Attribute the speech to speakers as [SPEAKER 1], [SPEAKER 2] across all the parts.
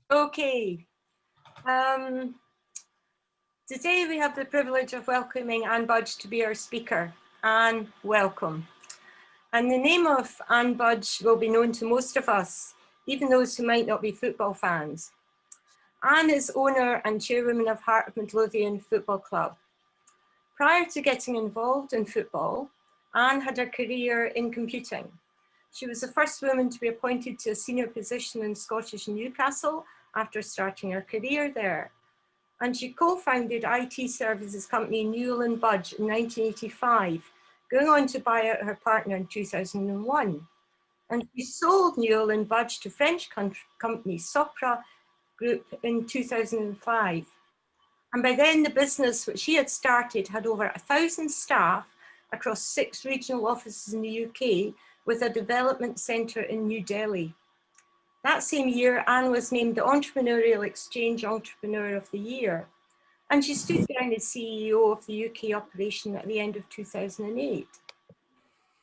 [SPEAKER 1] Okay. Today we have the privilege of welcoming Anne Budge to be our speaker. Anne, welcome. And the name of Anne Budge will be known to most of us, even those who might not be football fans. Anne is owner and chairwoman of Heart of Midlothian Football Club. Prior to getting involved in football, Anne had a career in computing. She was the first woman to be appointed to a senior position in Scottish Newcastle after starting her career there. And she co-founded IT services company Newell & Budge in 1985, going on to buy out her partner in 2001. And she sold Newell & Budge to French company Sopra Group in 2005. And by then the business which she had started had over 1,000 staff across 6 regional offices in the UK with a development centre in New Delhi. That same year, Anne was named the Entrepreneurial Exchange Entrepreneur of the Year, and she stood down as CEO of the UK operation at the end of 2008.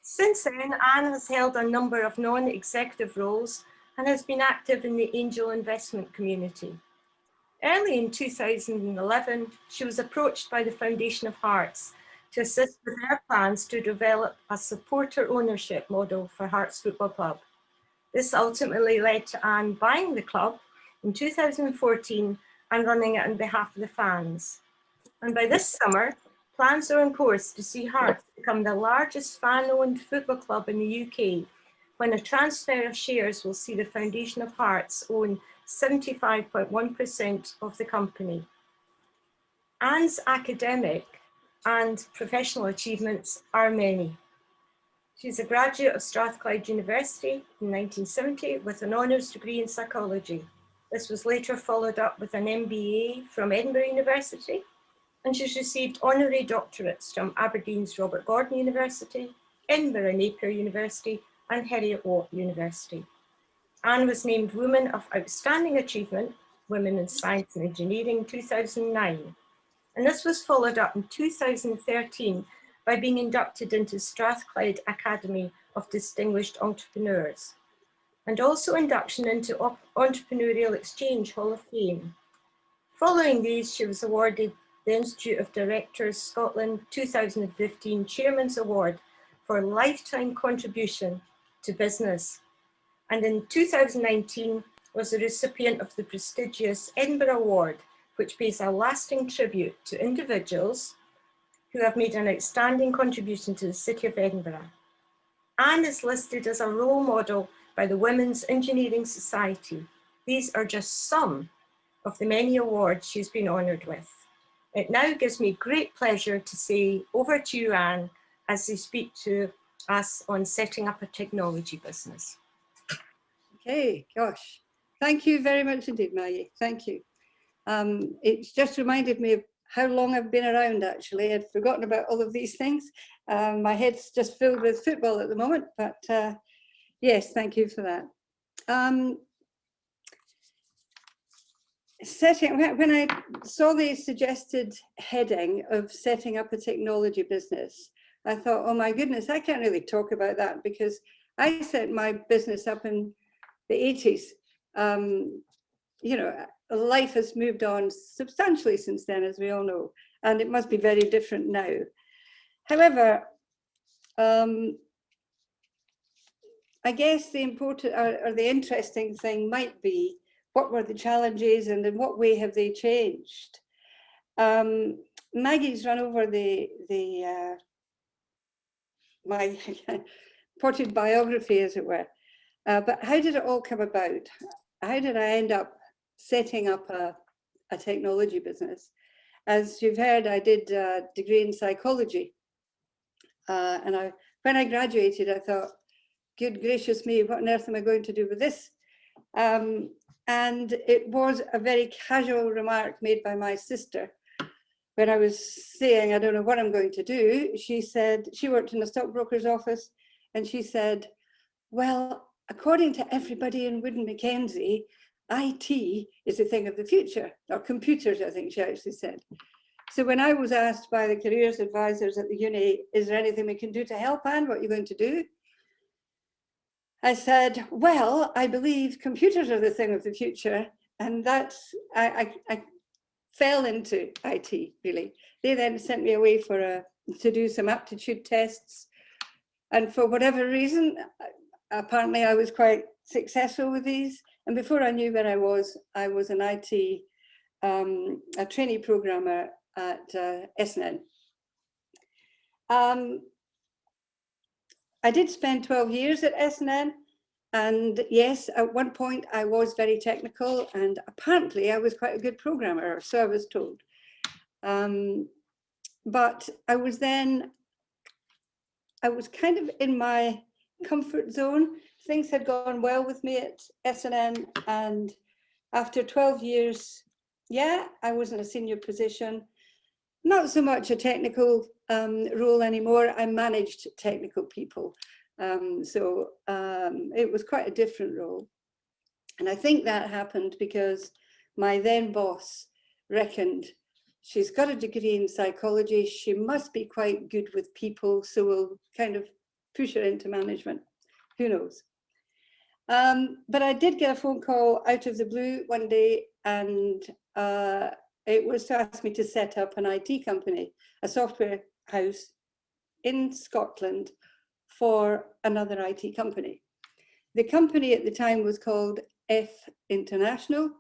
[SPEAKER 1] Since then, Anne has held a number of non-executive roles and has been active in the angel investment community. Early in 2011, she was approached by the Foundation of Hearts to assist with their plans to develop a supporter ownership model for Hearts Football Club. This ultimately led to Anne buying the club in 2014 and running it on behalf of the fans. And by this summer, plans are on course to see Hearts become the largest fan-owned football club in the UK, when a transfer of shares will see the Foundation of Hearts own 75.1% of the company. Anne's academic and professional achievements are many. She's a graduate of Strathclyde University in 1970 with an honours degree in psychology. This was later followed up with an MBA from Edinburgh University, and she's received honorary doctorates from Aberdeen's Robert Gordon University, Edinburgh Napier University, and Heriot-Watt University. Anne was named Woman of Outstanding Achievement, Women in Science and Engineering 2009. And this was followed up in 2013 by being inducted into Strathclyde Academy of Distinguished Entrepreneurs, and also induction into Entrepreneurial Exchange Hall of Fame. Following these, she was awarded the Institute of Directors Scotland 2015 Chairman's Award for lifetime contribution to business. And in 2019 was the recipient of the prestigious Edinburgh Award, which pays a lasting tribute to individuals who have made an outstanding contribution to the City of Edinburgh. Anne is listed as a role model by the Women's Engineering Society. These are just some of the many awards she's been honoured with. It now gives me great pleasure to say over to you, Anne, as you speak to us on setting up a technology business.
[SPEAKER 2] Okay, gosh, thank you very much indeed, Maggie. Thank you. It's just reminded me of how long I've been around, actually. I'd forgotten about all of these things. My head's just filled with football at the moment, but yes, thank you for that. When I saw the suggested heading of setting up a technology business, I thought, oh my goodness, I can't really talk about that because I set my business up in the 80s. You know, life has moved on substantially since then, as we all know, and it must be very different now. However, I guess the important or the interesting thing might be what were the challenges and in what way have they changed. Maggie's run over my potted biography, as it were, but how did it all come about? How did I end up setting up a technology business? As you've heard, I did a degree in psychology. And when I graduated, I thought, good gracious me, what on earth am I going to do with this? And it was a very casual remark made by my sister. When I was saying, I don't know what I'm going to do, she said, she worked in a stockbroker's office, and she said, well, according to everybody in Wood Mackenzie, IT is a thing of the future, or computers, I think she actually said. So when I was asked by the careers advisors at the uni, is there anything we can do to help, Anne? What are you going to do? I said, well, I believe computers are the thing of the future, And that's, I fell into IT, really. They then sent me away to do some aptitude tests. And for whatever reason, apparently I was quite successful with these. And before I knew where I was an IT, a trainee programmer at SNN. I did spend 12 years at SNN. And yes, at one point I was very technical, and apparently I was quite a good programmer, so I was told. But I was kind of in my comfort zone. Things had gone well with me at SNN, and after 12 years, yeah, I was in a senior position. Not so much a technical role anymore. I managed technical people. It was quite a different role. And I think that happened because my then boss reckoned she's got a degree in psychology. She must be quite good with people. So we'll kind of push her into management. Who knows? But I did get a phone call out of the blue one day, and it was to ask me to set up an IT company, a software house in Scotland for another IT company. The company at the time was called F International,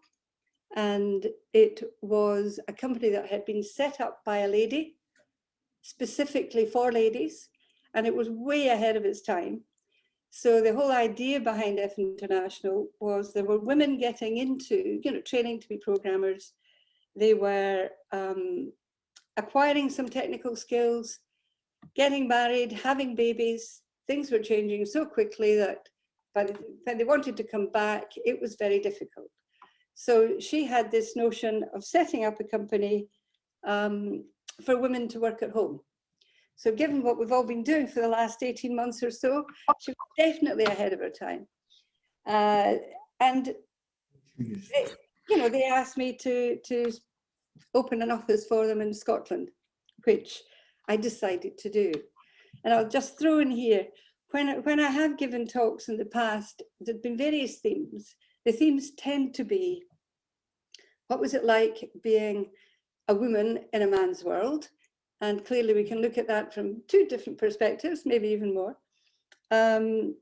[SPEAKER 2] and it was a company that had been set up by a lady, specifically for ladies, and it was way ahead of its time. So the whole idea behind F International was there were women getting into, training to be programmers. They were acquiring some technical skills, getting married, having babies. Things were changing so quickly that when they wanted to come back, it was very difficult. So she had this notion of setting up a company for women to work at home. So given what we've all been doing for the last 18 months or so, she was definitely ahead of her time. And they asked me to open an office for them in Scotland, which I decided to do. And I'll just throw in here, when I have given talks in the past, there've been various themes. The themes tend to be, what was it like being a woman in a man's world? And clearly we can look at that from two different perspectives, maybe even more. And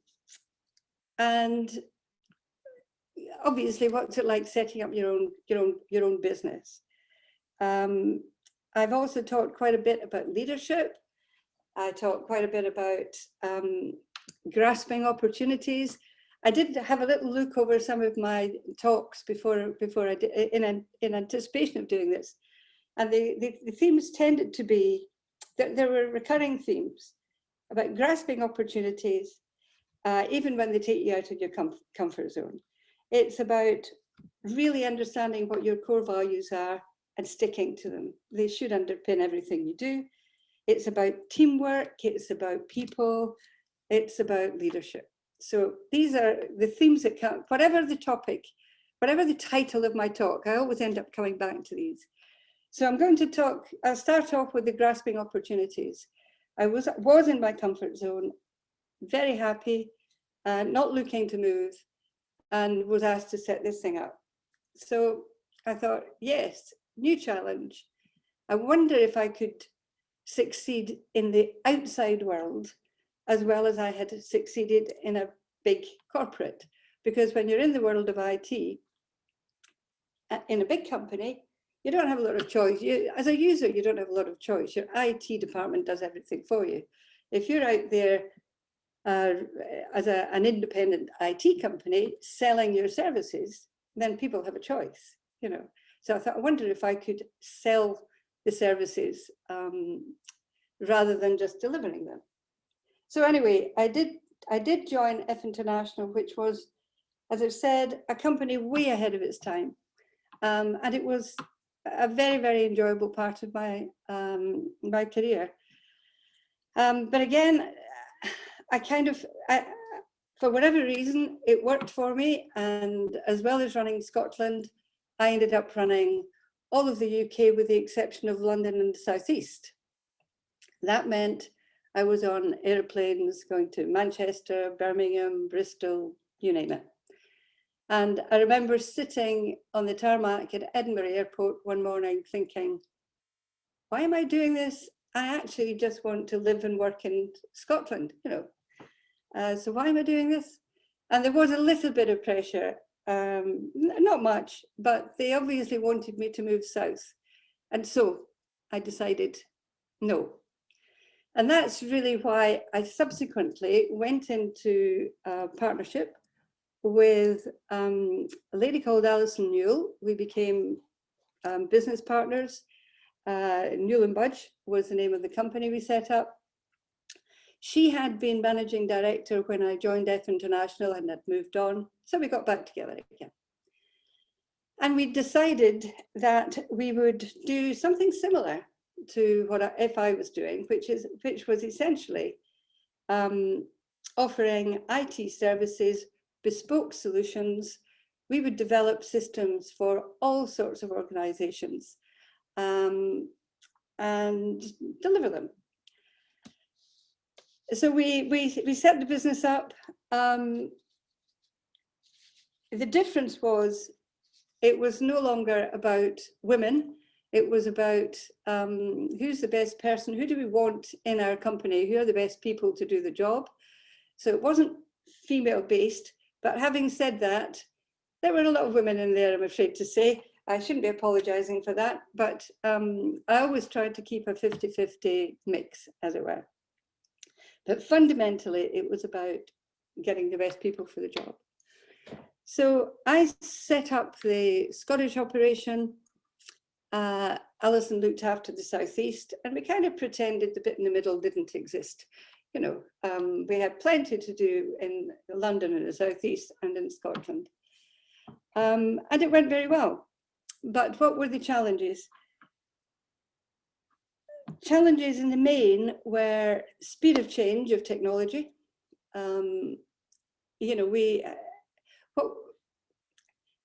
[SPEAKER 2] obviously, what's it like setting up your own business? I've also talked quite a bit about leadership. I talked quite a bit about grasping opportunities. I did have a little look over some of my talks before I did, in anticipation of doing this. And the themes tended to be, there were recurring themes about grasping opportunities, even when they take you out of your comfort zone. It's about really understanding what your core values are and sticking to them. They should underpin everything you do. It's about teamwork, it's about people, it's about leadership. So these are the themes that count, whatever the topic, whatever the title of my talk, I always end up coming back to these. So I'm going to I'll start off with the grasping opportunities. I was in my comfort zone, very happy, not looking to move, and was asked to set this thing up. So I thought, yes, new challenge. I wonder if I could succeed in the outside world as well as I had succeeded in a big corporate. Because when you're in the world of IT, in a big company, you don't have a lot of choice. As a user, you don't have a lot of choice. Your IT department does everything for you. If you're out there as an independent IT company selling your services, then people have a choice, So I thought, I wonder if I could sell the services rather than just delivering them. So anyway, I did join F International, which was, as I've said, a company way ahead of its time. And it was a very, very enjoyable part of my my career. But again, for whatever reason, it worked for me. And as well as running Scotland, I ended up running all of the UK with the exception of London and the Southeast. That meant I was on airplanes going to Manchester, Birmingham, Bristol, you name it. And I remember sitting on the tarmac at Edinburgh Airport one morning thinking, why am I doing this? I actually just want to live and work in Scotland, you know. So why am I doing this? And there was a little bit of pressure, not much, but they obviously wanted me to move south. And so I decided no. And that's really why I subsequently went into a partnership with a lady called Alison Newell. We became business partners. Newell and Budge was the name of the company we set up. She had been managing director when I joined F International and had moved on. So we got back together again. And we decided that we would do something similar to what FI was doing, which was essentially offering IT services, bespoke solutions. We would develop systems for all sorts of organizations and deliver them. So we set the business up. The difference was it was no longer about women. It was about who's the best person, who do we want in our company, who are the best people to do the job. So it wasn't female based, but having said that, there were a lot of women in there, I'm afraid to say. I shouldn't be apologizing for that, but I always tried to keep a 50-50 mix, as it were. But fundamentally, it was about getting the best people for the job. So I set up the Scottish operation. Alison looked after the Southeast, and we kind of pretended the bit in the middle didn't exist. You know, we had plenty to do in London and the Southeast and in Scotland. And it went very well. But what were the challenges? Challenges in the main were speed of change of technology. You know,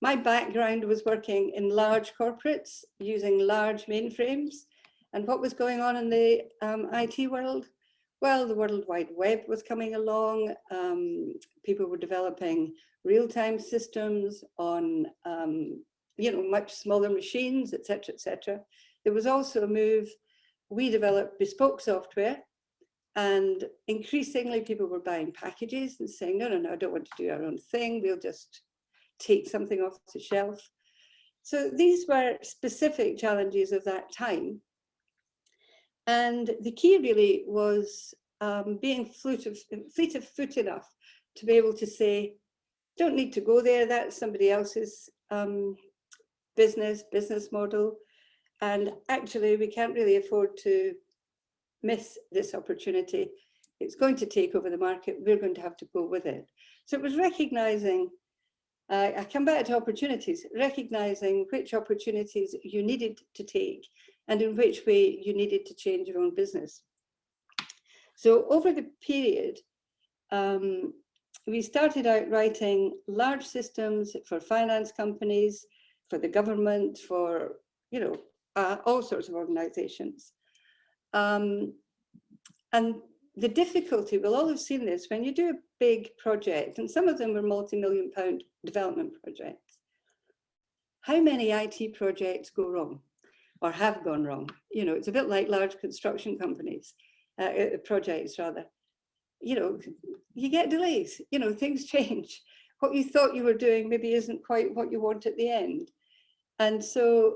[SPEAKER 2] my background was working in large corporates using large mainframes. And what was going on in the IT world? Well, the World Wide Web was coming along. People were developing real-time systems on, you know, much smaller machines, et cetera, et cetera. There was also a move. We developed bespoke software, and increasingly people were buying packages and saying, no, I don't want to do our own thing. We'll just take something off the shelf. So these were specific challenges of that time. And the key really was being fleet of foot enough to be able to say, don't need to go there, that's somebody else's business model. And actually, we can't really afford to miss this opportunity. It's going to take over the market. We're going to have to go with it. So it was recognizing, I come back to opportunities, recognizing which opportunities you needed to take and in which way you needed to change your own business. So over the period, we started out writing large systems for finance companies, for the government, for, you know, all sorts of organizations. And the difficulty, we'll all have seen this, when you do a big project, and some of them were multi-million-pound development projects, how many IT projects go wrong or have gone wrong? You know, it's a bit like large construction companies, projects rather. You know, you get delays, you know, things change. What you thought you were doing maybe isn't quite what you want at the end. And so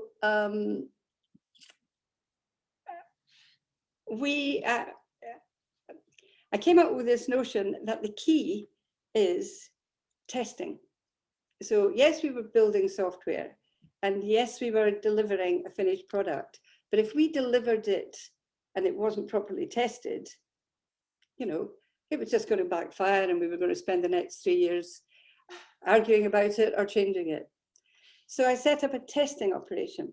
[SPEAKER 2] I came up with this notion that the key is testing. So yes, we were building software, and yes, we were delivering a finished product. But if we delivered it and it wasn't properly tested, you know, it was just going to backfire, and we were going to spend the next 3 years arguing about it or changing it. So I set up a testing operation,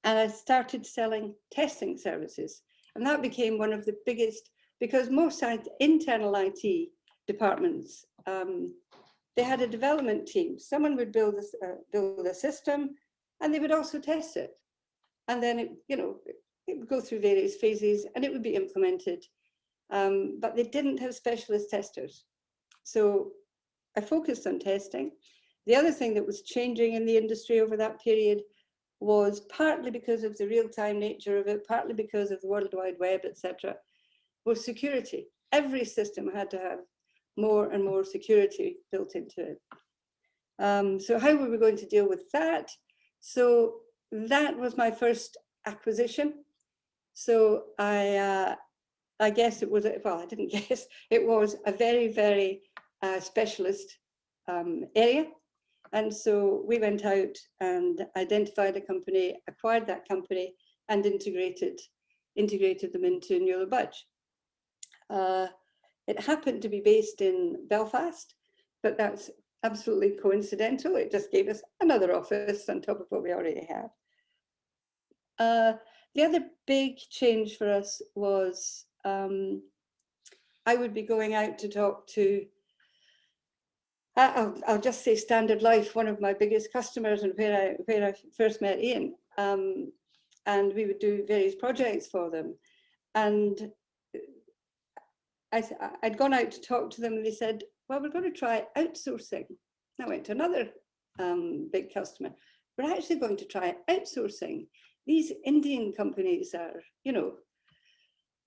[SPEAKER 2] and I started selling testing services. And that became one of the biggest, because most internal IT departments, they had a development team. Someone would build a system, and they would also test it. And then it, you know, it would go through various phases, and it would be implemented. But they didn't have specialist testers. So I focused on testing. The other thing that was changing in the industry over that period was partly because of the real-time nature of it, partly because of the World Wide Web, etc., was security. Every system had to have more and more security built into it. So how were we going to deal with that? So that was my first acquisition. So I guess it was, well, I didn't guess, it was a very, very specialist area. And so we went out and identified a company, acquired that company, and integrated them into Newland Budge. It happened to be based in Belfast, but that's absolutely coincidental. It just gave us another office on top of what we already had. The other big change for us was I would be going out to talk to, I'll just say Standard Life, one of my biggest customers, and where I first met Ian. And we would do various projects for them. And I'd gone out to talk to them, and they said, well, we're going to try outsourcing. I went to another big customer. We're actually going to try outsourcing. These Indian companies are, you know,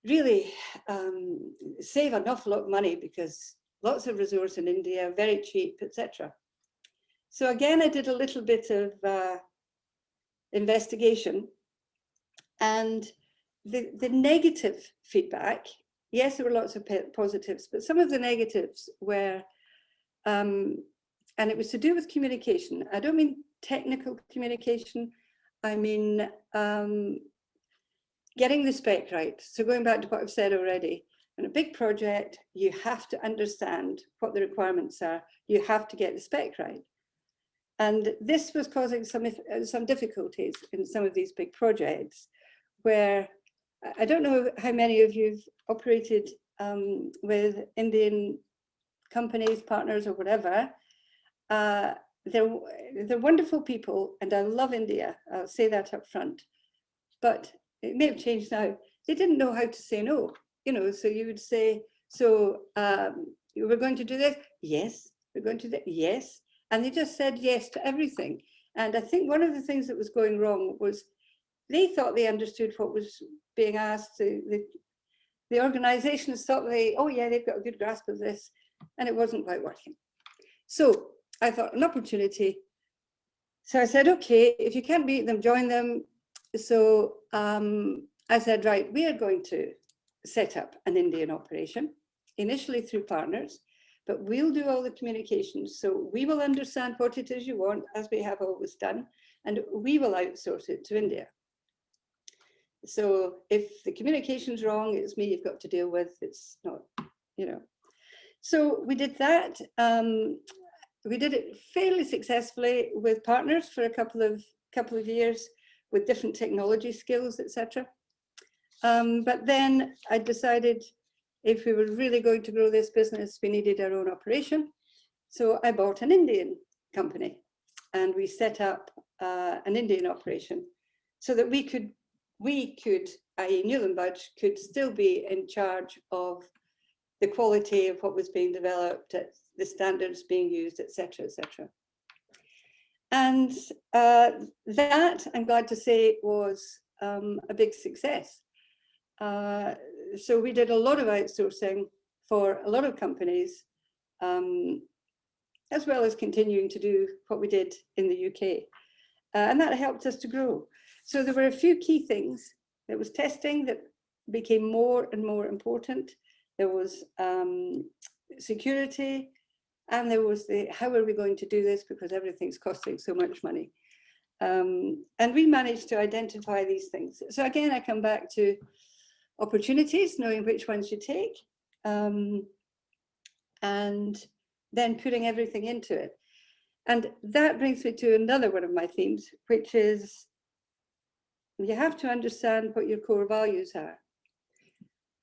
[SPEAKER 2] really save an awful lot of money because lots of resource in India, very cheap, etc. So again, I did a little bit of investigation, and the negative feedback, yes, there were lots of positives, but some of the negatives were, and it was to do with communication. I don't mean technical communication, I mean getting the spec right. So going back to what I've said already, in a big project, you have to understand what the requirements are. You have to get the spec right. And this was causing some difficulties in some of these big projects, where I don't know how many of you've operated with Indian companies, partners, or whatever. They're wonderful people, and I love India. I'll say that up front. But it may have changed now. They didn't know how to say no. You know, so you would say, so we're going to do this? Yes. We're going to do that? Yes. And they just said yes to everything. And I think one of the things that was going wrong was they thought they understood what was being asked. The organizations thought oh yeah, they've got a good grasp of this, and it wasn't quite working. So I thought an opportunity. So I said, okay, if you can't beat them, join them. So I said, right, we are going to set up an Indian operation, initially through partners, but we'll do all the communications. So we will understand what it is you want, as we have always done, and we will outsource it to India. So if the communication's wrong, it's me you've got to deal with. It's not, you know. So we did that. We did it fairly successfully with partners for a couple of years with different technology skills, etc. But then I decided if we were really going to grow this business, we needed our own operation. So I bought an Indian company, and we set up an Indian operation so that we could, i.e. Newland Budge, could still be in charge of the quality of what was being developed, the standards being used, etc., etc. And that, I'm glad to say, was a big success. So we did a lot of outsourcing for a lot of companies, as well as continuing to do what we did in the UK. And that helped us to grow. So there were a few key things. There was testing that became more and more important. There was security, and there was how are we going to do this, because everything's costing so much money. And we managed to identify these things. So again, I come back to opportunities, knowing which ones you take, and then putting everything into it. And that brings me to another one of my themes, which is you have to understand what your core values are.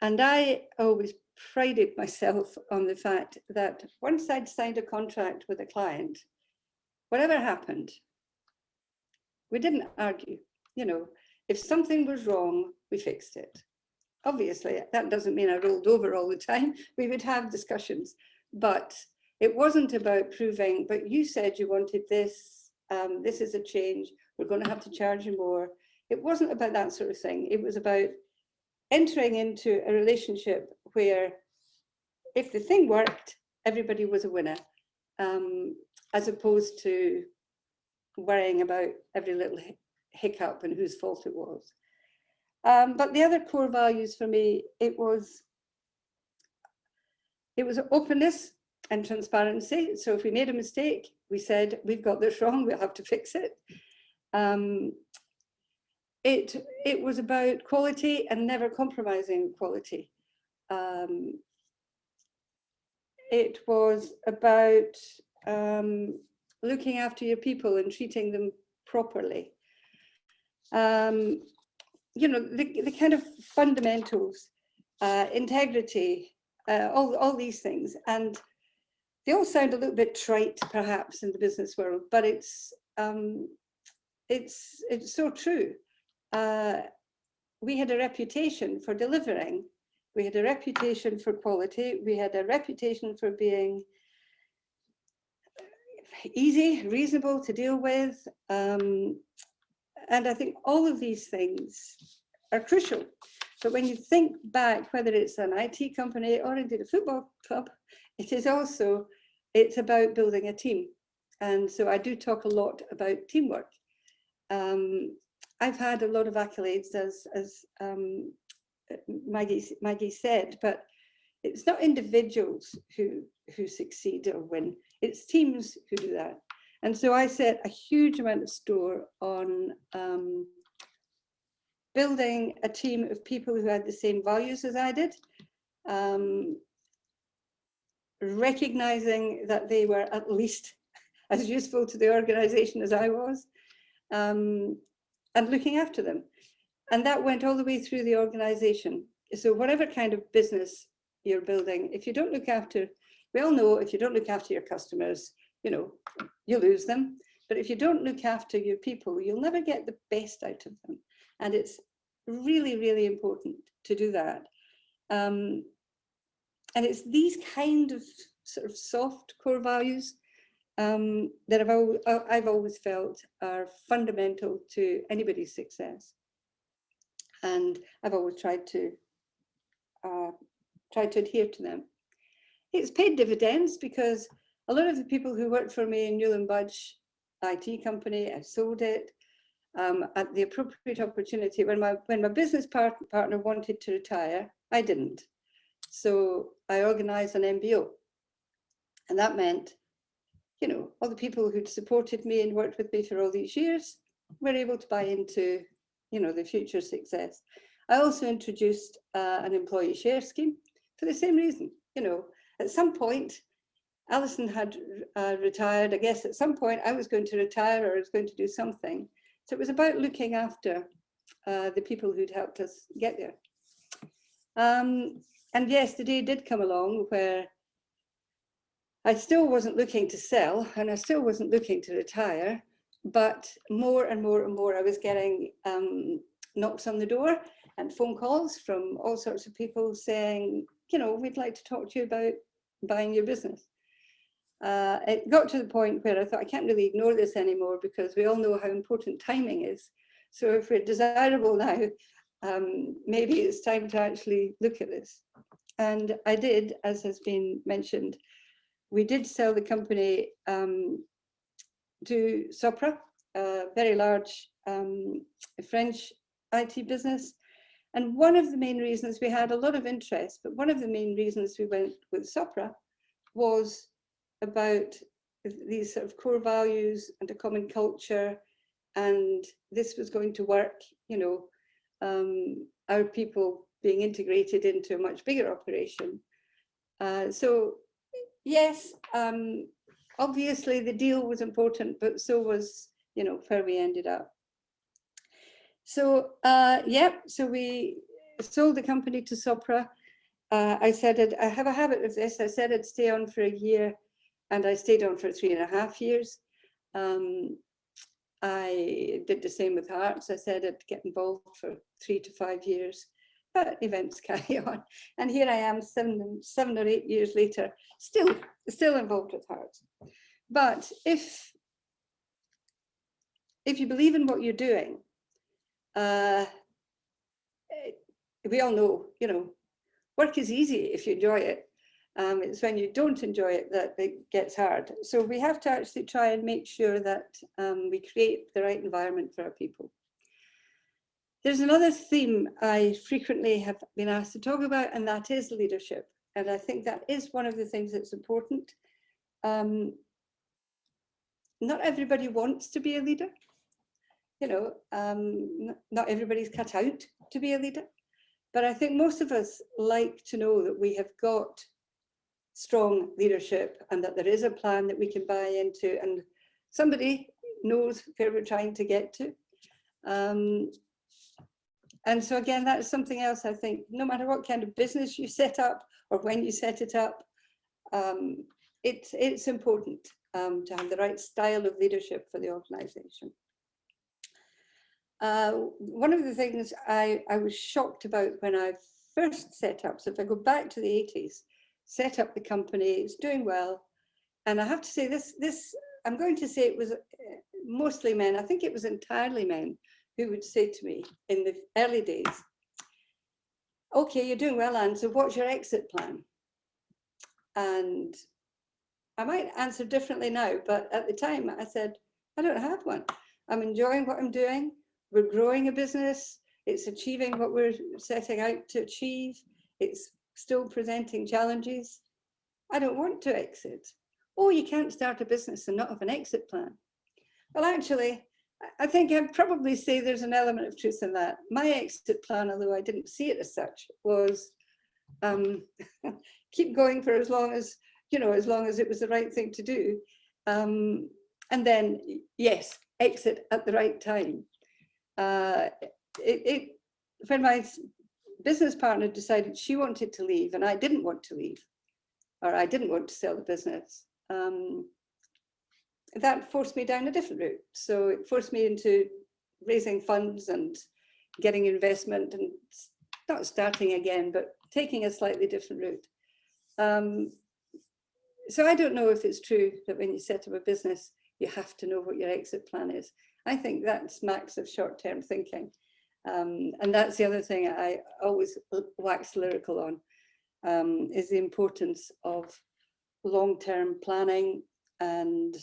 [SPEAKER 2] And I always prided myself on the fact that once I'd signed a contract with a client, whatever happened, we didn't argue. You know, if something was wrong, we fixed it. Obviously, that doesn't mean I rolled over all the time. We would have discussions, but It wasn't about proving, but you said you wanted this, this is a change, we're going to have to charge you more. It wasn't about that sort of thing. It was about entering into a relationship where if the thing worked, everybody was a winner, as opposed to worrying about every little hiccup and whose fault it was. But the other core values for me, it was openness and transparency. So if we made a mistake, we said, we've got this wrong, we'll have to fix it. It was about quality and never compromising quality. It was about looking after your people and treating them properly. You know, the kind of fundamentals, integrity, all these things. And they all sound a little bit trite, perhaps, in the business world, but it's so true. We had a reputation for delivering. We had a reputation for quality. We had a reputation for being easy, reasonable to deal with. And I think all of these things are crucial. But when you think back, whether it's an IT company or indeed a football club, it is also, it's about building a team. And so I do talk a lot about teamwork. I've had a lot of accolades, as Maggie said, but it's not individuals who succeed or win, it's teams who do that. And so I set a huge amount of store on building a team of people who had the same values as I did, recognizing that they were at least as useful to the organization as I was, and looking after them. And that went all the way through the organization. So whatever kind of business you're building, if you don't look after, we all know if you don't look after your customers, you know, you lose them. But if you don't look after your people, you'll never get the best out of them. And it's really, really important to do that. And it's these kind of sort of soft core values that I've always felt are fundamental to anybody's success. And I've always tried to adhere to them. It's paid dividends because a lot of the people who worked for me in Newland Budge IT company, I sold it at the appropriate opportunity. When my business partner wanted to retire, I didn't. So I organized an MBO. And that meant, you know, all the people who'd supported me and worked with me for all these years were able to buy into, you know, the future success. I also introduced an employee share scheme for the same reason. You know, at some point, Alison had retired. I guess at some point I was going to retire or I was going to do something. So it was about looking after the people who'd helped us get there. And yes, the day did come along where I still wasn't looking to sell and I still wasn't looking to retire, but more and more and more I was getting knocks on the door and phone calls from all sorts of people saying, you know, we'd like to talk to you about buying your business. It got to the point where I thought, I can't really ignore this anymore because we all know how important timing is. So if we're desirable now, maybe it's time to actually look at this. And I did, as has been mentioned, we did sell the company to Sopra, a very large French IT business. And one of the main reasons, we had a lot of interest, but one of the main reasons we went with Sopra was about these sort of core values and a common culture. And this was going to work, you know, our people being integrated into a much bigger operation. So yes, obviously the deal was important, but so was, you know, where we ended up. So yeah, so we sold the company to Sopra. I said, I have a habit of this. I said I'd stay on for a year, and I stayed on for 3.5 years. I did the same with Hearts. I said I'd get involved for 3 to 5 years. but events carry on. And here I am 7 or 8 years later, still involved with Hearts. But if you believe in what you're doing, we all know, you know, work is easy if you enjoy it. It's when you don't enjoy it that it gets hard. So we have to actually try and make sure that we create the right environment for our people. There's another theme I frequently have been asked to talk about, and that is leadership. And I think that is one of the things that's important. Not everybody wants to be a leader. You know, not everybody's cut out to be a leader. But I think most of us like to know that we have got strong leadership and that there is a plan that we can buy into and somebody knows where we're trying to get to. And so again, that's something else I think, no matter what kind of business you set up or when you set it up, it's important to have the right style of leadership for the organization. One of the things I was shocked about when I first set up, so if I go back to the 80s, set up the company, it's doing well. And I have to say I'm going to say it was mostly men, I think it was entirely men who would say to me in the early days, okay, you're doing well, Anne, so what's your exit plan? And I might answer differently now, but at the time I said, I don't have one. I'm enjoying what I'm doing. We're growing a business. It's achieving what we're setting out to achieve. It's still presenting challenges. I don't want to exit. Oh, you can't start a business and not have an exit plan. Well, actually, I think I'd probably say there's an element of truth in that. My exit plan, although I didn't see it as such, was keep going for as long as, you know, as long as it was the right thing to do. And then, yes, exit at the right time. When my business partner decided she wanted to leave and I didn't want to leave, or I didn't want to sell the business, that forced me down a different route. So it forced me into raising funds and getting investment and not starting again, but taking a slightly different route. So I don't know if it's true that when you set up a business, you have to know what your exit plan is. I think that smacks of short-term thinking. And that's the other thing I always wax lyrical on, is the importance of long-term planning and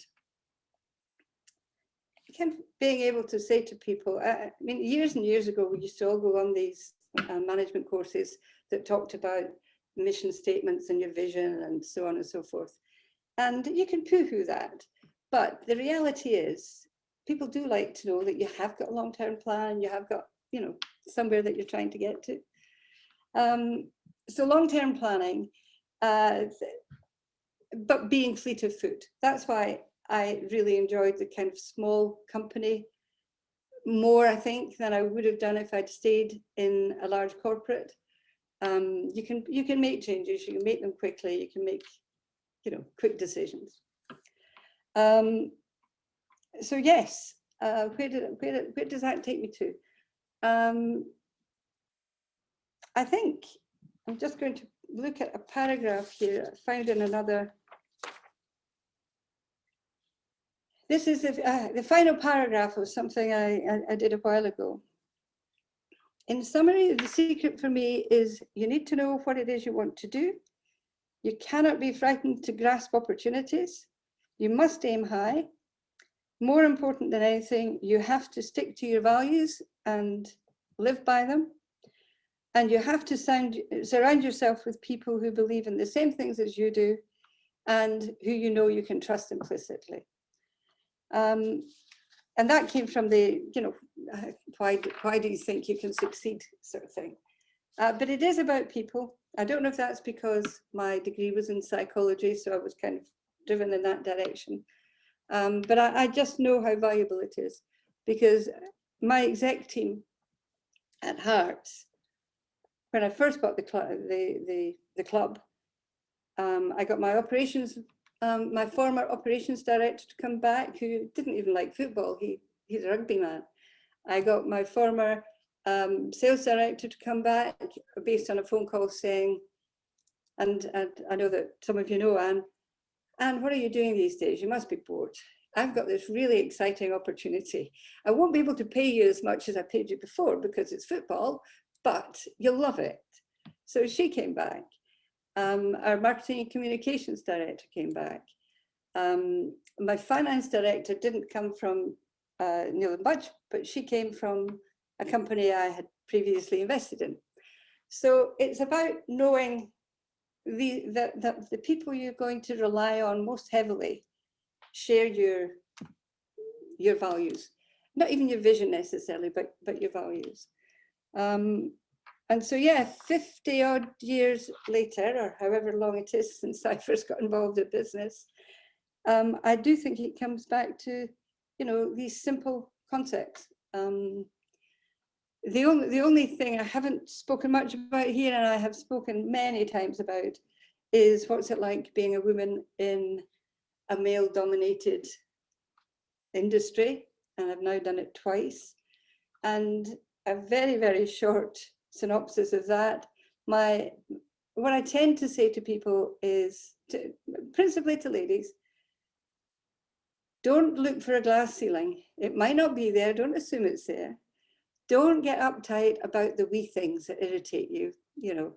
[SPEAKER 2] kind of being able to say to people, I mean, years and years ago, we used to all go on these management courses that talked about mission statements and your vision and so on and so forth. And you can poo-hoo that. But the reality is, people do like to know that you have got a long-term plan, you have got, you know, somewhere that you're trying to get to. So long-term planning, but being fleet of foot. That's why I really enjoyed the kind of small company more, I think, than I would have done if I'd stayed in a large corporate. You can make changes, you can make them quickly, you can make, you know, quick decisions. So yes, where does that take me to? I think I'm just going to look at a paragraph here I found in another. This is the final paragraph of something I did a while ago. In summary, the secret for me is you need to know what it is you want to do. You cannot be frightened to grasp opportunities. You must aim high. More important than anything, you have to stick to your values and live by them. And you have to surround yourself with people who believe in the same things as you do and who you know you can trust implicitly. And that came from the, you know, why do you think you can succeed sort of thing. But it is about people. I don't know if that's because my degree was in psychology, so I was kind of driven in that direction. But I just know how valuable it is, because my exec team at Hearts, when I first bought the club, I got my operations, my former operations director to come back, who didn't even like football. He's a rugby man. I got my former sales director to come back based on a phone call saying, and I know that some of you know Anne, Anne, what are you doing these days? You must be bored. I've got this really exciting opportunity. I won't be able to pay you as much as I paid you before because it's football, but you'll love it. So she came back. Our marketing and communications director came back. My finance director didn't come from Neil & Budge, but she came from a company I had previously invested in. So it's about knowing the people you're going to rely on most heavily share your values, not even your vision necessarily, but your values. And so, yeah, 50 odd years later, or however long it is since I first got involved in business, I do think it comes back to, you know, these simple concepts. The only thing I haven't spoken much about here, and I have spoken many times about, is what's it like being a woman in a male-dominated industry, and I've now done it twice. And a very, very short synopsis of that. What I tend to say to people is, principally to ladies, don't look for a glass ceiling. It might not be there. Don't assume it's there. Don't get uptight about the wee things that irritate you. You know,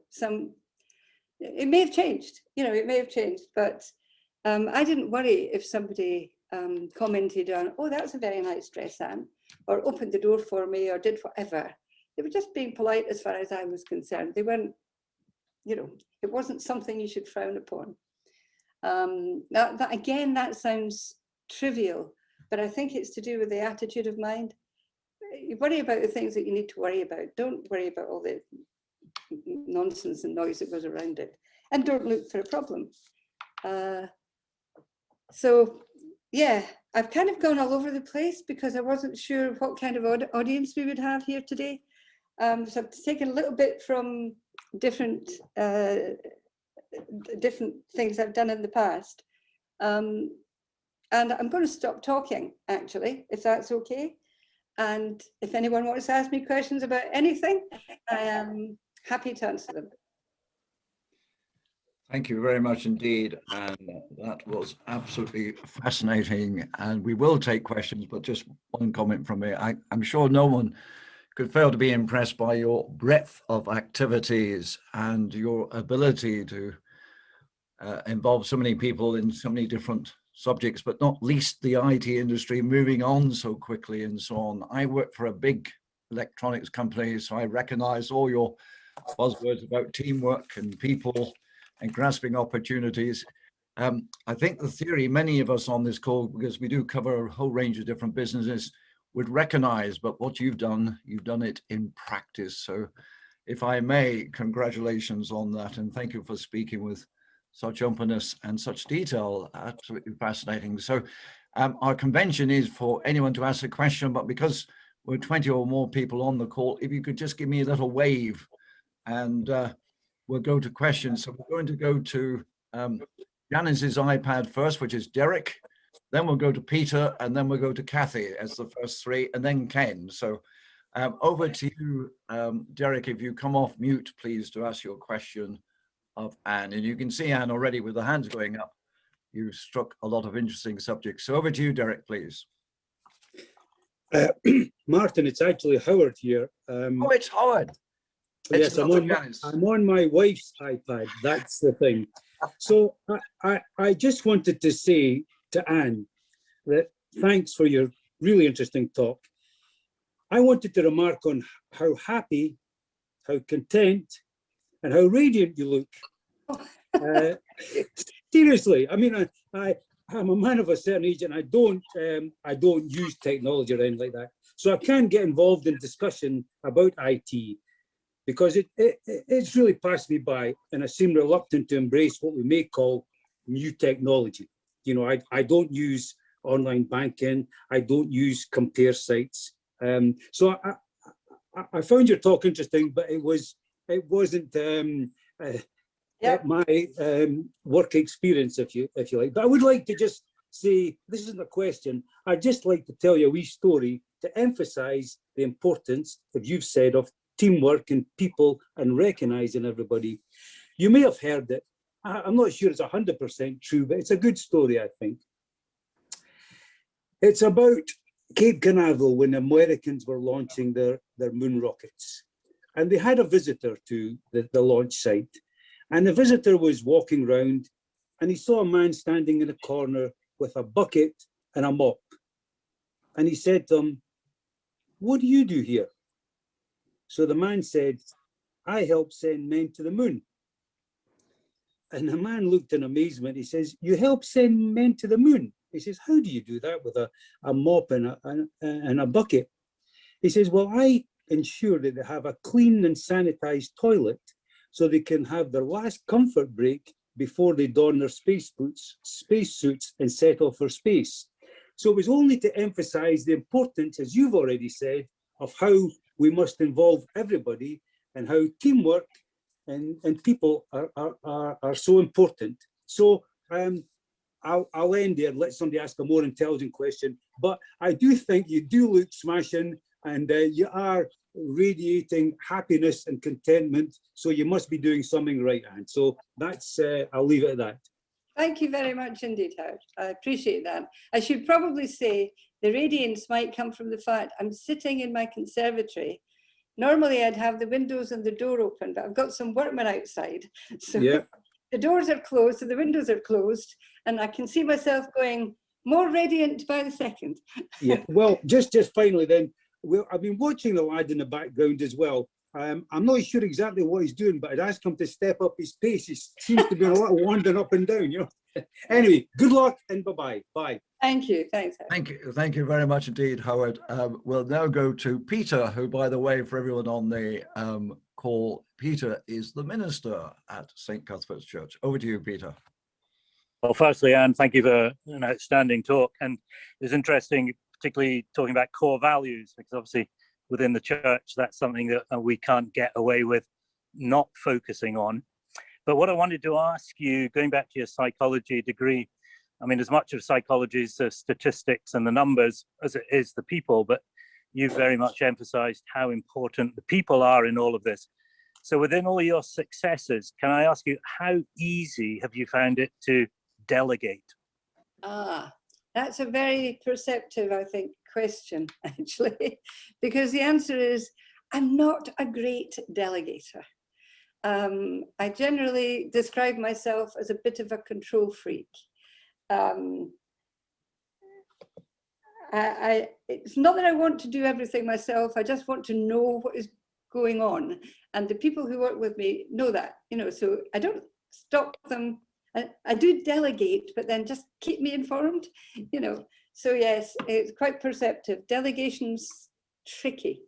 [SPEAKER 2] it may have changed. You know, it may have changed, but I didn't worry if somebody commented on, oh, that's a very nice dress, Anne, or opened the door for me, or did whatever. They were just being polite as far as I was concerned. They weren't, you know, it wasn't something you should frown upon. Again, that sounds trivial, but I think it's to do with the attitude of mind. You worry about the things that you need to worry about. Don't worry about all the nonsense and noise that goes around it. And don't look for a problem. So, yeah, I've kind of gone all over the place because I wasn't sure what kind of audience we would have here today. So I've taken a little bit from different things I've done in the past. And I'm going to stop talking, actually, if that's okay. And if anyone wants to ask me questions about anything, I am happy to answer them.
[SPEAKER 3] Thank you very much indeed. And that was absolutely fascinating. And we will take questions, but just one comment from me. I'm sure no one could fail to be impressed by your breadth of activities and your ability to involve so many people in so many different subjects, but not least the IT industry moving on so quickly and so on. I work for a big electronics company, so I recognize all your buzzwords about teamwork and people and grasping opportunities. I think the theory many of us on this call, because we do cover a whole range of different businesses, would recognize, but what you've done it in practice. So if I may, congratulations on that. And thank you for speaking with such openness and such detail. Absolutely fascinating. So our convention is for anyone to ask a question, but because we're 20 or more people on the call, if you could just give me a little wave and we'll go to questions. So we're going to go to Janice's iPad first, which is Derek. Then we'll go to Peter, and then we'll go to Kathy as the first three, and then Ken. So over to you, Derek, if you come off mute, please, to ask your question of Anne. And you can see Anne already with the hands going up. You struck a lot of interesting subjects. So over to you, Derek, please.
[SPEAKER 4] Martin, it's actually Howard here.
[SPEAKER 3] Oh, it's Howard.
[SPEAKER 4] Yes, I'm on my wife's iPad. That's the thing. So I just wanted to say to Anne that thanks for your really interesting talk. I wanted to remark on how happy, how content, and how radiant you look. Seriously, I mean, I'm a man of a certain age, and I don't use technology or anything like that. So I can get involved in discussion about IT because it's really passed me by, and I seem reluctant to embrace what we may call new technology. You know, I don't use online banking. I don't use compare sites. So I found your talk interesting, but it wasn't my work experience, if you like. But I would like to just say, this isn't a question. I'd just like to tell you a wee story to emphasize the importance, as you've said, of teamwork and people and recognizing everybody. You may have heard it. I'm not sure it's 100% true, but it's a good story, I think. It's about Cape Canaveral when the Americans were launching their moon rockets. And they had a visitor to the launch site. And the visitor was walking around and he saw a man standing in a corner with a bucket and a mop. And he said to him, "What do you do here?" So the man said, "I help send men to the moon." And the man looked in amazement. He says, "You help send men to the moon?" He says, "How do you do that with a mop and a bucket?" He says, "Well, I ensure that they have a clean and sanitized toilet so they can have their last comfort break before they don their spacesuits and set off for space." So it was only to emphasize the importance, as you've already said, of how we must involve everybody and how teamwork and people are so important. So I'll end there, let somebody ask a more intelligent question, but I do think you do look smashing and you are radiating happiness and contentment. So you must be doing something right, Anne. So that's, I'll leave it at that.
[SPEAKER 2] Thank you very much indeed, Howard. I appreciate that. I should probably say the radiance might come from the fact I'm sitting in my conservatory. Normally I'd have the windows and the door open, but I've got some workmen outside. So yeah. The doors are closed and the windows are closed, and I can see myself going more radiant by the second.
[SPEAKER 4] Yeah, well, just finally then, I've been watching the lad in the background as well. I'm not sure exactly what he's doing, but I'd ask him to step up his pace. He seems to be a lot wandering up and down, you know. Anyway, good luck and bye-bye. Bye.
[SPEAKER 2] Thank you. Thanks, Howard.
[SPEAKER 3] Thank you very much indeed, Howard. We'll now go to Peter, who, by the way, for everyone on the call, Peter is the minister at St. Cuthbert's Church. Over to you, Peter.
[SPEAKER 5] Well, firstly, Anne, thank you for an outstanding talk. And it's interesting, particularly talking about core values, because obviously within the church, that's something that we can't get away with not focusing on. But what I wanted to ask you, going back to your psychology degree, I mean, as much of psychology is the statistics and the numbers as it is the people, but you've very much emphasized how important the people are in all of this. So within all your successes, can I ask you, how easy have you found it to delegate?
[SPEAKER 2] That's a very perceptive, I think, question, actually, because the answer is, I'm not a great delegator. I generally describe myself as a bit of a control freak. It's not that I want to do everything myself, I just want to know what is going on. And the people who work with me know that, you know, so I don't stop them. I do delegate, but then just keep me informed, you know. So yes, it's quite perceptive. Delegation's tricky,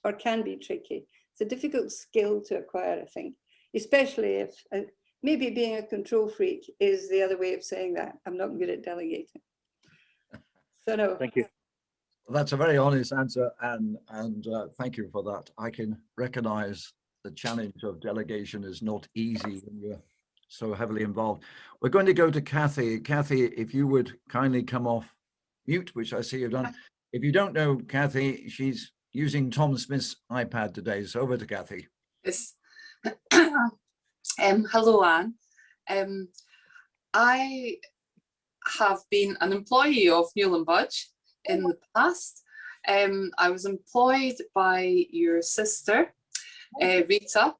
[SPEAKER 2] or can be tricky. It's a difficult skill to acquire, I think, especially if maybe being a control freak is the other way of saying that. I'm not good at delegating. So no.
[SPEAKER 5] Thank you.
[SPEAKER 3] Well, that's a very honest answer, and thank you for that. I can recognize the challenge of delegation is not easy when you're so heavily involved. We're going to go to Kathy. Kathy, if you would kindly come off mute, which I see you've done. If you don't know Kathy, she's using Tom Smith's iPad today. So over to Kathy.
[SPEAKER 6] Yes. Hello, Anne. I have been an employee of Newland Budge in the past. I was employed by your sister, Rita,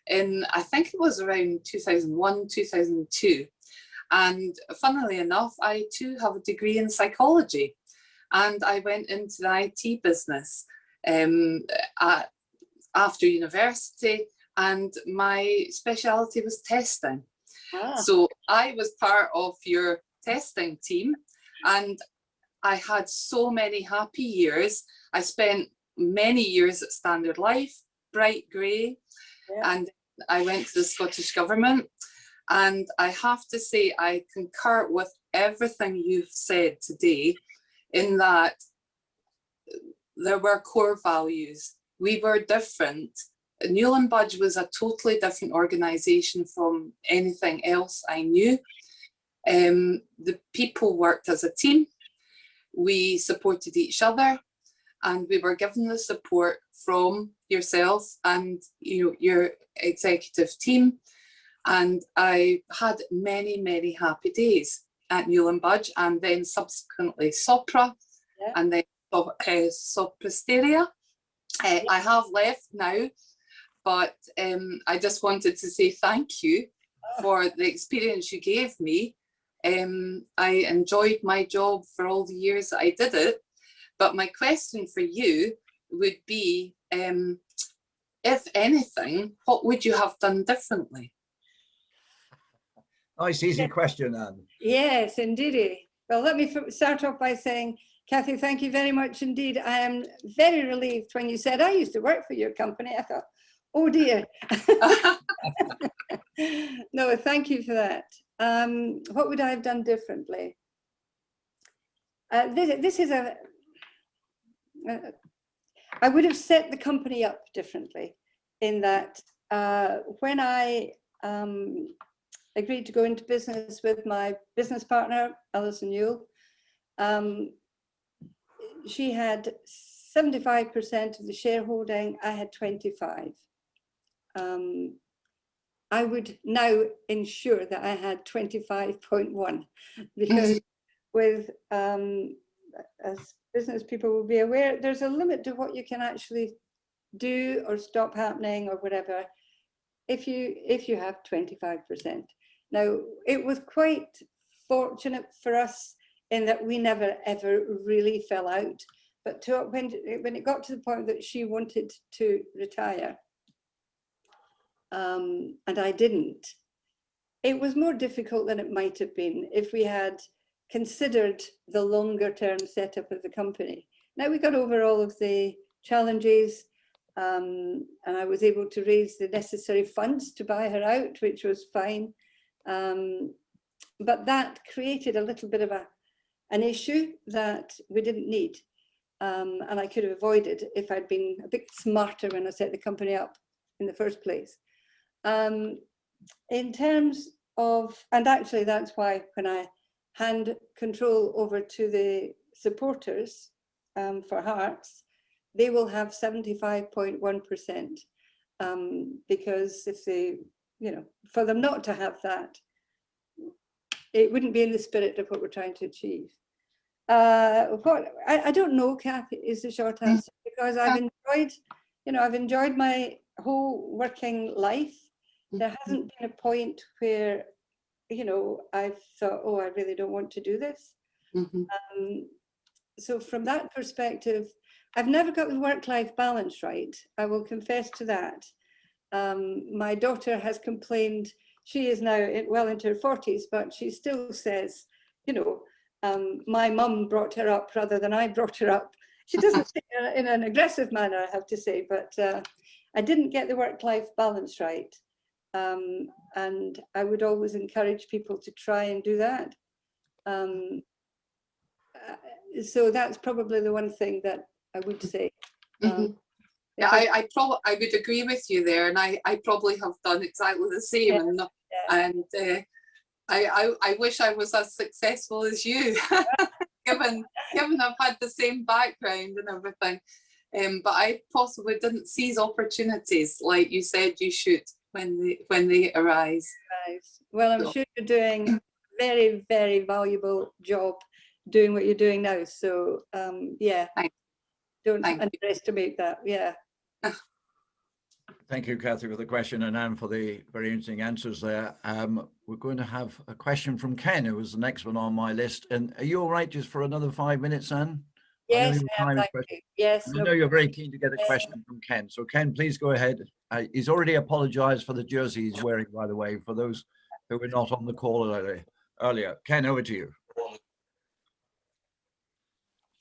[SPEAKER 6] in, I think it was around 2001, 2002. And funnily enough, I too have a degree in psychology. And I went into the IT business after university, and my speciality was testing. So I was part of your testing team, and I had so many happy years. I spent many years at Standard Life, Bright Grey, and I went to the Scottish Government. And I have to say, I concur with everything you've said today, in that there were core values. We were different. Newland Budge was a totally different organisation from anything else I knew. The people worked as a team. We supported each other, and we were given the support from yourselves and your executive team. And I had many, many happy days at Newell & Budge, and then subsequently Sopra,
[SPEAKER 2] Yeah.
[SPEAKER 6] and then Soprasteria. I have left now, but I just wanted to say thank you for the experience you gave me. I enjoyed my job for all the years that I did it. But my question for you would be, if anything, what would you have done differently?
[SPEAKER 3] Nice, easy question, Anne.
[SPEAKER 2] Yes, indeed. Well, let me start off by saying, Kathy, thank you very much indeed. I am very relieved when you said, I used to work for your company. I thought, oh dear. No, thank you for that. What would I have done differently? This is I would have set the company up differently in that when I agreed to go into business with my business partner, Alison Newell, she had 75% of the shareholding, I had 25. I would now ensure that I had 25.1 because with, as business people will be aware, there's a limit to what you can actually do or stop happening or whatever if you have 25%. Now, it was quite fortunate for us in that we never ever really fell out, but when it got to the point that she wanted to retire, and I didn't, it was more difficult than it might have been if we had considered the longer term setup of the company. Now we got over all of the challenges, and I was able to raise the necessary funds to buy her out, which was fine. But that created a little bit of an issue that we didn't need. And I could have avoided if I'd been a bit smarter when I set the company up in the first place. In terms of, and actually that's why when I hand control over to the supporters for Hearts, they will have 75.1%, because if they, for them not to have that, it wouldn't be in the spirit of what we're trying to achieve. I don't know, Kathy, is the short answer, because I've enjoyed my whole working life. There hasn't been a point where, I've thought, oh, I really don't want to do this. So from that perspective, I've never got the work-life balance right. I will confess to that. My daughter has complained. She is now well into her 40s, but she still says, my mum brought her up rather than I brought her up. She doesn't say it in an aggressive manner, I have to say, but I didn't get the work-life balance right. And I would always encourage people to try and do that. So that's probably the one thing that I would say.
[SPEAKER 6] Yeah, I would agree with you there, and I probably have done exactly the same. And I wish I was as successful as you, given I've had the same background and everything. But I possibly didn't seize opportunities like you said you should when they arise.
[SPEAKER 2] Well, I'm sure you're doing a very, very valuable job doing what you're doing now. So yeah, don't underestimate that. Yeah.
[SPEAKER 3] Thank you, Kathy, for the question, and Anne for the very interesting answers there. We're going to have a question from Ken, who was the next one on my list. And are you all right just for another 5 minutes, Anne?
[SPEAKER 2] Yes, yes.
[SPEAKER 3] I know you're very keen to get a question from Ken. So Ken, please go ahead. He's already apologized for the jersey he's wearing, by the way, for those who were not on the call earlier. Ken, over to you.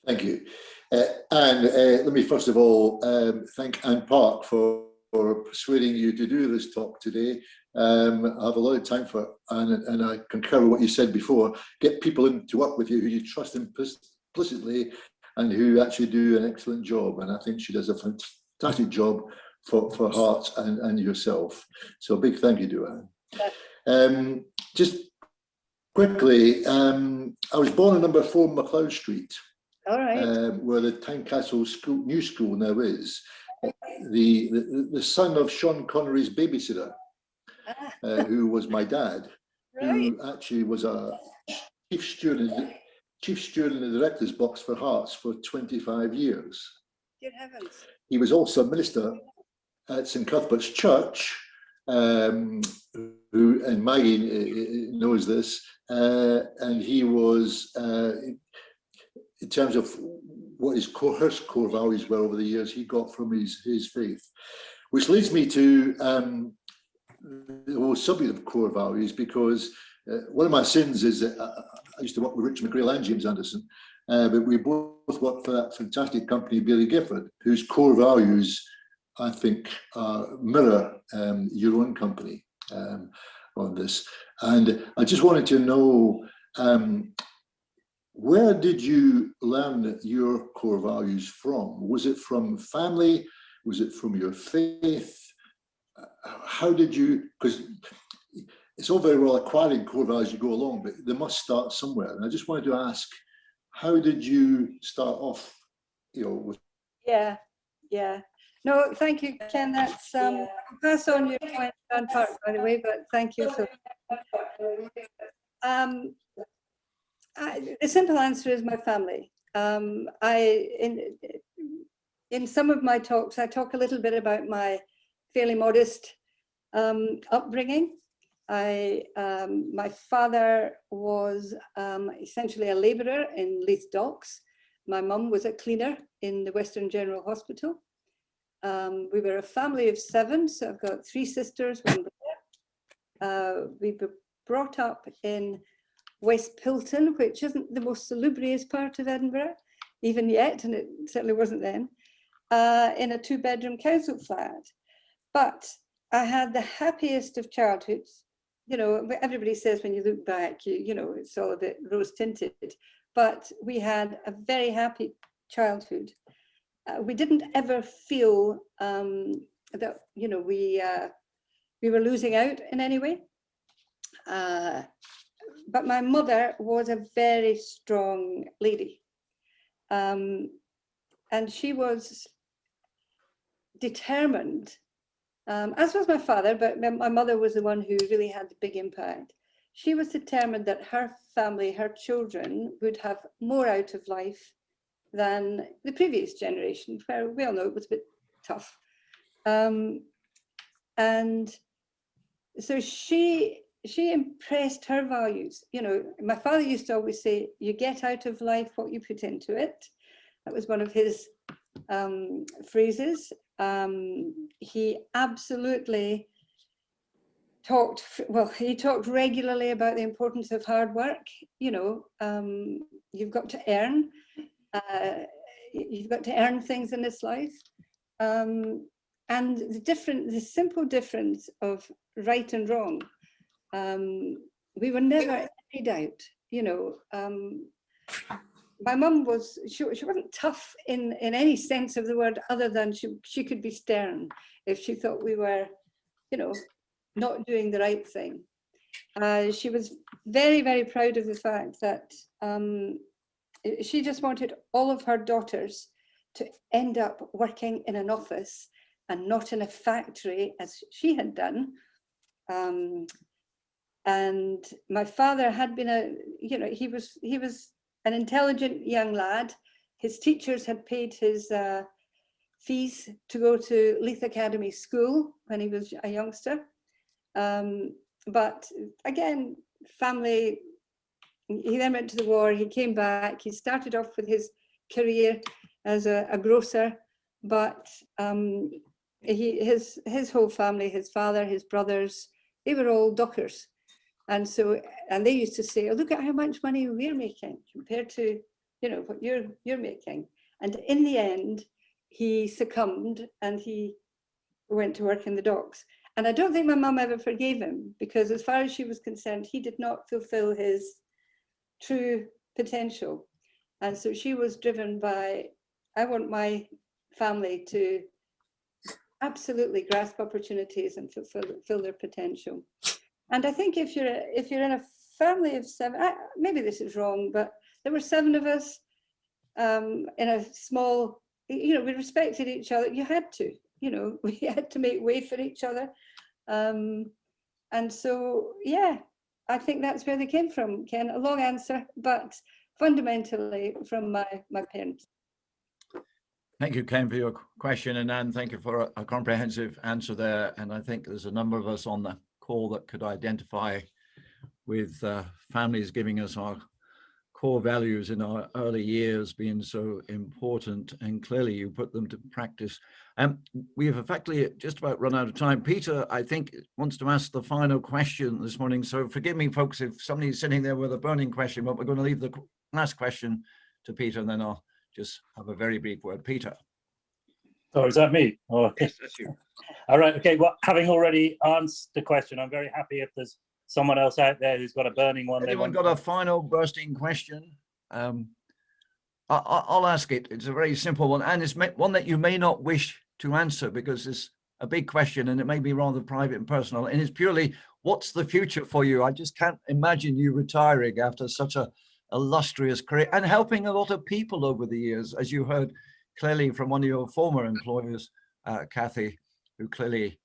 [SPEAKER 7] Thank you. And let me first of all thank Anne Park for persuading you to do this talk today. I have a lot of time for it, and I concur with what you said before. Get people in to work with you who you trust implicitly and who actually do an excellent job. And I think she does a fantastic job for Hearts and yourself. So a big thank you to Anne. Just quickly, I was born on number 4 MacLeod Street
[SPEAKER 2] All right.
[SPEAKER 7] where the Tynecastle school, new school now is, the son of Sean Connery's babysitter, who was my dad,
[SPEAKER 2] Right.
[SPEAKER 7] who actually was a chief steward in the director's box for Hearts for 25 years.
[SPEAKER 2] Good heavens.
[SPEAKER 7] He was also a minister at St Cuthbert's Church, who, and Maggie knows this, and he was, in terms of what his core values were over the years, he got from his faith. Which leads me to the whole subject of core values, because one of my sins is that I used to work with Richard McGrail and James Anderson, but we both worked for that fantastic company, Baillie Gifford, whose core values, I think, mirror your own company on this. And I just wanted to know, where did you learn your core values from? Was it from family? Was it from your faith? How did you, because it's all very well acquiring core values as you go along, but they must start somewhere. And I just wanted to ask, how did you start off, with?
[SPEAKER 2] Yeah. No, thank you, Ken. That's I'll pass on your point, John Park, by the way, but thank you. So, the simple answer is my family. In some of my talks, I talk a little bit about my fairly modest upbringing. My father was essentially a labourer in Leith Docks. My mum was a cleaner in the Western General Hospital. We were a family of 7, so I've got 3 sisters, 1 brother. We were brought up in West Pilton, which isn't the most salubrious part of Edinburgh, even yet, and it certainly wasn't then, in a 2-bedroom council flat. But I had the happiest of childhoods. Everybody says when you look back, it's all a bit rose tinted, but we had a very happy childhood. We didn't ever feel that, we were losing out in any way. But my mother was a very strong lady. And she was determined, as was my father, but my mother was the one who really had the big impact. She was determined that her family, her children, would have more out of life than the previous generation, where we all know it was a bit tough. And so she impressed her values. My father used to always say, you get out of life what you put into it. That was one of his phrases. He absolutely talked regularly about the importance of hard work. You've got to earn. You've got to earn things in this life. And the simple difference of right and wrong. We were never any doubt. My mum she wasn't tough in any sense of the word, other than she could be stern if she thought we were, not doing the right thing. She was very, very proud of the fact that she just wanted all of her daughters to end up working in an office and not in a factory as she had done. And my father had been he was an intelligent young lad. His teachers had paid his fees to go to Leith Academy School when he was a youngster. But again, family, he then went to the war, he came back, he started off with his career as a grocer, but his whole family, his father, his brothers, they were all dockers. And they used to say, oh, look at how much money we're making compared to, what you're making. And in the end, he succumbed and he went to work in the docks. And I don't think my mum ever forgave him, because as far as she was concerned, he did not fulfill his true potential. And so she was driven by, I want my family to absolutely grasp opportunities and fulfill their potential. And I think if you're in a family of 7, maybe this is wrong, but there were 7 of us. in a small, we respected each other. You had to, we had to make way for each other. And so, yeah, I think that's where they came from, Ken. A long answer, but fundamentally from my parents.
[SPEAKER 3] Thank you, Ken, for your question, and Anne, thank you for a comprehensive answer there. And I think there's a number of us on the call that could identify with families giving us our core values in our early years being so important, and clearly you put them to practice. We have effectively just about run out of time. Peter, I think, wants to ask the final question this morning. So forgive me, folks, if somebody's sitting there with a burning question, but we're going to leave the last question to Peter, and then I'll just have a very brief word. Peter.
[SPEAKER 5] Oh, is that me? Oh,
[SPEAKER 3] yes, that's you.
[SPEAKER 5] All right. Okay. Well, having already answered the question, I'm very happy if there's someone else out there who's got a burning one.
[SPEAKER 3] Anyone got a final bursting question? I'll ask it. It's a very simple one, and it's one that you may not wish to answer because it's a big question and it may be rather private and personal. And it's purely, what's the future for you? I just can't imagine you retiring after such a illustrious career and helping a lot of people over the years, as you heard clearly from one of your former employers, Kathy, who clearly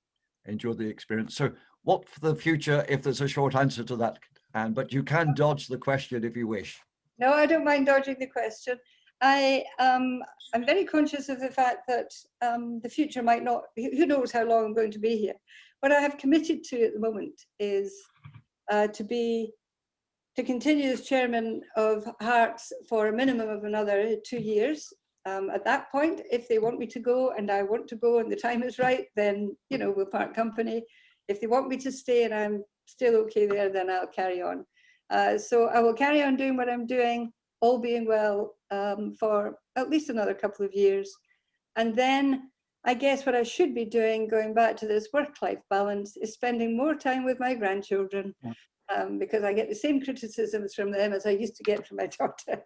[SPEAKER 3] enjoyed the experience. So what for the future, if there's a short answer to that, Anne, but you can dodge the question if you wish.
[SPEAKER 2] No, I don't mind dodging the question. I'm very conscious of the fact that the future might not, who knows how long I'm going to be here. What I have committed to at the moment is to continue as chairman of Hearts for a minimum of another 2 years. At that point, if they want me to go and I want to go and the time is right, then, we'll part company. If they want me to stay and I'm still okay there, then I'll carry on. So I will carry on doing what I'm doing, all being well, for at least another couple of years. And then I guess what I should be doing, going back to this work-life balance, is spending more time with my grandchildren, because I get the same criticisms from them as I used to get from my daughter.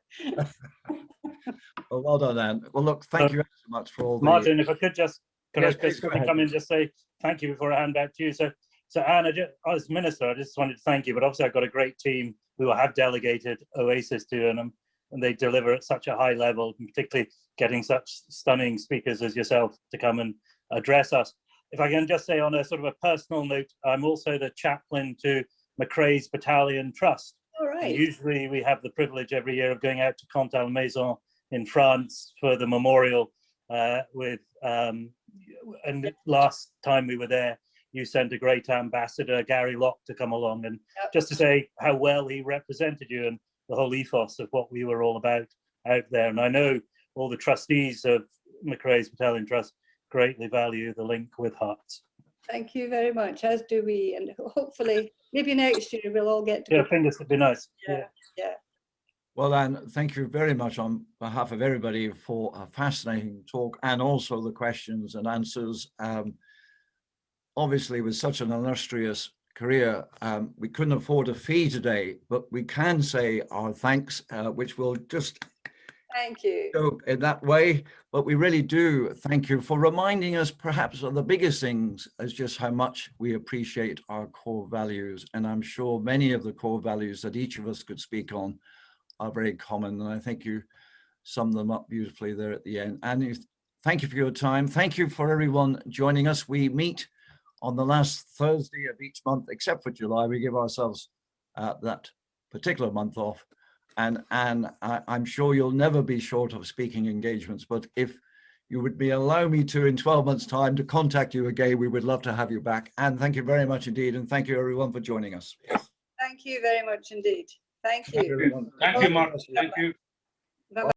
[SPEAKER 3] Well done, Anne. Well, look, thank you so much for all the...
[SPEAKER 5] Martin, if I could just,
[SPEAKER 3] Yes,
[SPEAKER 5] I
[SPEAKER 3] please,
[SPEAKER 5] just
[SPEAKER 3] go ahead.
[SPEAKER 5] come in and just say thank you before I hand back to you. So Anne, as minister, I just wanted to thank you, but obviously I've got a great team who I have delegated Oasis to, and they deliver at such a high level, and particularly getting such stunning speakers as yourself to come and address us. If I can just say on a sort of a personal note, I'm also the chaplain to McRae's Battalion Trust.
[SPEAKER 2] All right.
[SPEAKER 5] And usually we have the privilege every year of going out to Contalmaison in France for the memorial and last time we were there, you sent a great ambassador, Gary Locke, to come along and just to say how well he represented you and the whole ethos of what we were all about out there. And I know all the trustees of McRae's Battalion Trust greatly value the link with Hearts.
[SPEAKER 2] Thank you very much, as do we. And hopefully, maybe next year we'll all get to
[SPEAKER 5] Yeah, fingers would be nice.
[SPEAKER 2] Yeah.
[SPEAKER 3] Well, Anne, thank you very much on behalf of everybody for a fascinating talk and also the questions and answers. Obviously, with such an illustrious career, we couldn't afford a fee today, but we can say our thanks, which will just
[SPEAKER 2] Thank you.
[SPEAKER 3] go in that way. But we really do thank you for reminding us perhaps of the biggest things as just how much we appreciate our core values. And I'm sure many of the core values that each of us could speak on are very common. And I think you summed them up beautifully there at the end. And thank you for your time. Thank you for everyone joining us. We meet on the last Thursday of each month, except for July. We give ourselves that particular month off. And I'm sure you'll never be short of speaking engagements, but if you would allow me to, in 12 months' time, to contact you again, we would love to have you back. And thank you very much indeed. And thank you, everyone, for joining us.
[SPEAKER 2] Thank you very much indeed. Thank you.
[SPEAKER 3] Everyone.
[SPEAKER 8] Thank you, Mark. Thank you.